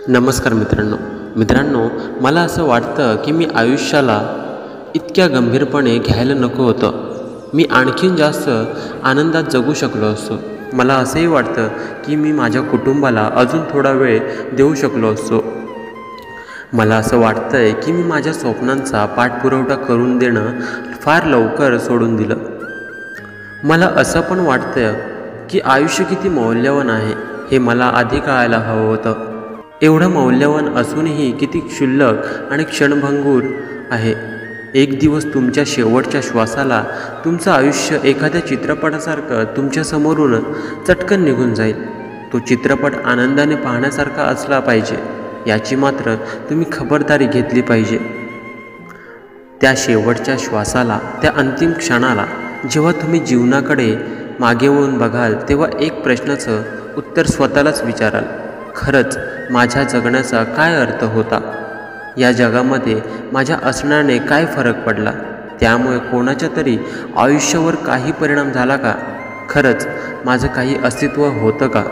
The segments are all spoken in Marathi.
नमस्कार मित्रांनो, मला असं वाटतं की मी आयुष्याला इतक्या गंभीरपणे घ्यायला नको होतं. मी आणखीन जास्त आनंदात जगू शकलो असतो. मला असंही वाटतं की मी माझ्या कुटुंबाला अजून थोडा वेळ देऊ शकलो असतो. मला असं वाटतंय की मी माझ्या स्वप्नांचा पाठपुरावा करून देणं फार लवकर सोडून दिलं. मला असं पण वाटतं की आयुष्य किती मौल्यवान आहे हे मला आधी कळायला हवं होतं. एवढं मौल्यवान असूनही किती क्षुल्लक आणि क्षणभंगूर आहे. एक दिवस तुमच्या शेवटच्या श्वासाला तुमचं आयुष्य एखाद्या चित्रपटासारखं तुमच्यासमोरून चटकन निघून जाईल. तो चित्रपट आनंदाने पाहण्यासारखा असला पाहिजे याची मात्र तुम्ही खबरदारी घेतली पाहिजे. त्या शेवटच्या श्वासाला, त्या अंतिम क्षणाला जेव्हा तुम्ही जीवनाकडे मागे वळून बघाल तेव्हा एक प्रश्नाचं उत्तर स्वतःलाच विचाराल, खरंच माझ्या जगण्याचा काय अर्थ होता? या जगामध्ये माझ्या असण्याने काय फरक पडला? त्यामुळे कोणाच्या तरी आयुष्यावर काही परिणाम झाला का? खरंच माझं काही अस्तित्व होतं का?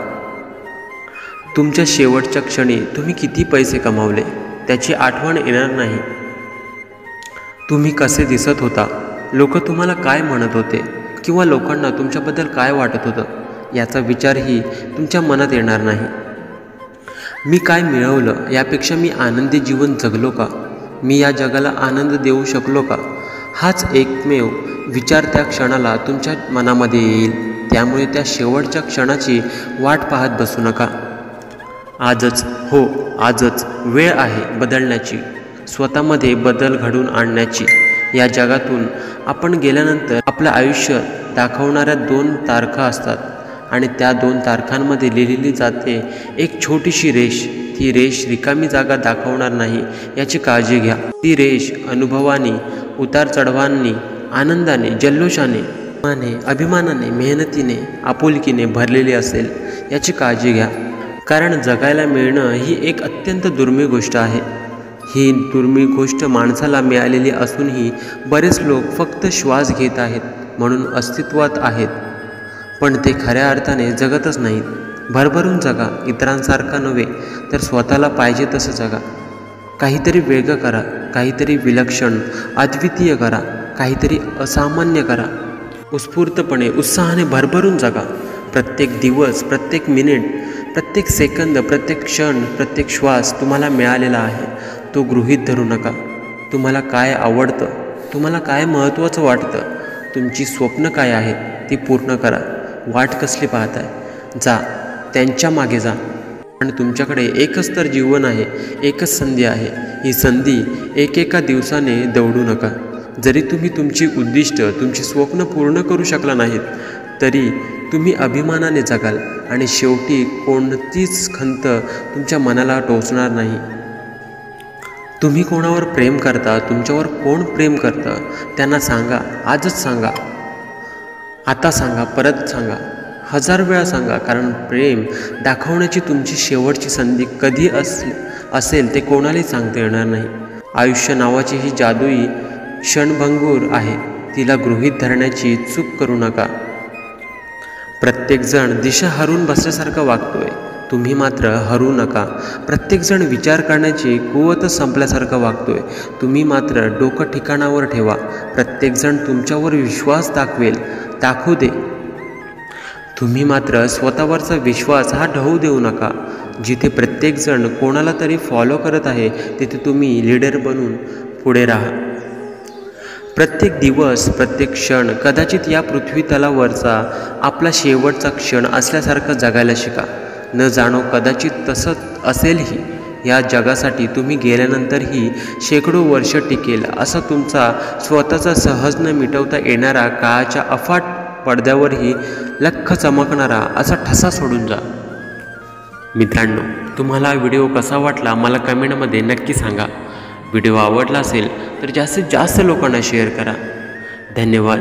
तुमच्या शेवटच्या क्षणी तुम्ही किती पैसे कमावले त्याची आठवण येणार नाही. तुम्ही कसे दिसत होता, लोक तुम्हाला काय म्हणत होते किंवा लोकांना तुमच्याबद्दल काय वाटत होतं याचा विचारही तुमच्या मनात येणार नाही. मी काय मिळवलं यापेक्षा मी आनंदी जीवन जगलो का? मी या जगाला आनंद देऊ शकलो का? हाच एकमेव विचार त्या क्षणाला तुमच्या मनामध्ये येईल. त्यामुळे त्या शेवटच्या क्षणाची वाट पाहत बसू नका. आजच वेळ आहे बदलण्याची, स्वतःमध्ये बदल घडवून आणण्याची. या जगातून आपण गेल्यानंतर आपलं आयुष्य दाखवणाऱ्या 2 तारखा असतात आणि त्या 2 तारखांमध्ये लिहिलेली जाते एक छोटीशी रेष. ती रेष रिकामी जागा दाखवणार नाही याची काळजी घ्या. ती रेष अनुभवाने, उतार चढवांनी, आनंदाने, जल्लोषाने, अभिमानाने, मेहनतीने, आपुलकीने भरलेली असेल याची काळजी घ्या. कारण जगायला मिळणं ही एक अत्यंत दुर्मिळ गोष्ट आहे. ही दुर्मिळ गोष्ट माणसाला मिळालेली असूनही बरेच लोक फक्त श्वास घेत आहेत म्हणून अस्तित्वात आहेत, पण ते खऱ्या अर्थाने जगतच नाहीत. भरभरून जगा, इतरांसारखा नव्हे तर स्वतःला पाहिजे तसं जगा. काहीतरी वेगळं करा, काहीतरी विलक्षण, अद्वितीय करा, काहीतरी असामान्य करा. उत्स्फूर्तपणे, उत्साहाने भरभरून जगा. प्रत्येक दिवस, प्रत्येक मिनिट, प्रत्येक सेकंद, प्रत्येक क्षण, प्रत्येक श्वास तुम्हाला मिळालेला आहे. तो गृहीत धरू नका. तुम्हाला काय आवडतं, तुम्हाला काय महत्त्वाचं वाटतं, तुमची स्वप्न काय आहेत ती पूर्ण करा. वाट कसली पाहताय? जा, त्यांच्या मागे जा. आणि तुमच्याकडे एकच तर जीवन आहे, एकच संधी आहे. ही संधी एकेका दिवसाने दौडू नका. जरी तुम्ही तुमची उद्दिष्ट, तुमची स्वप्न पूर्ण करू शकला नाहीत तरी तुम्ही अभिमानाने जगाल आणि शेवटी कोणतीच खंत तुमच्या मनाला टोचणार नाही. तुम्ही कोणावर प्रेम करता, तुमच्यावर कोण प्रेम करतं त्यांना सांगा. आजच सांगा, आता सांगा, परत सांगा, 1000 वेळा सांगा. कारण प्रेम दाखवण्याची तुमची शेवटची संधी कधी असेल ते कोणालाही सांगता येणार नाही. आयुष्य नावाची ही जादुई क्षणभंगूर आहे. तिला गृहीत धरण्याची चूक करू नका. प्रत्येकजण दिशा हरवून बसल्यासारखं वागतोय, तुम्ही मात्र हरू नका. प्रत्येकजण विचार करण्याची कुवत संपल्यासारखं वागतोय, तुम्ही मात्र डोकं ठिकाणावर ठेवा. प्रत्येकजण तुमच्यावर विश्वास दाखवू दे, तुम्ही मात्र स्वतःवरचा विश्वास हा ढवू देऊ नका. जिथे प्रत्येकजण कोणाला तरी फॉलो करत आहे तिथे तुम्ही लीडर बनून पुढे राहा. प्रत्येक दिवस, प्रत्येक क्षण कदाचित या पृथ्वी तलावरचा आपला शेवटचा क्षण असल्यासारखं जगायला शिका. न जाणो कदाचित तसंच असेलही. या जगासाठी तुम्ही गेल्यानंतरही शेकडो वर्ष टिकेल असा तुमचा स्वतःचा सहज न मिटवता येणारा काळाच्या अफाट पडद्यावरही लख्ख चमकणारा असा ठसा सोडून जा. मित्रांनो, तुम्हाला हा व्हिडिओ कसा वाटला मला कमेंटमध्ये नक्की सांगा. व्हिडिओ आवडला असेल तर जास्तीत जास्त लोकांना शेअर करा. धन्यवाद.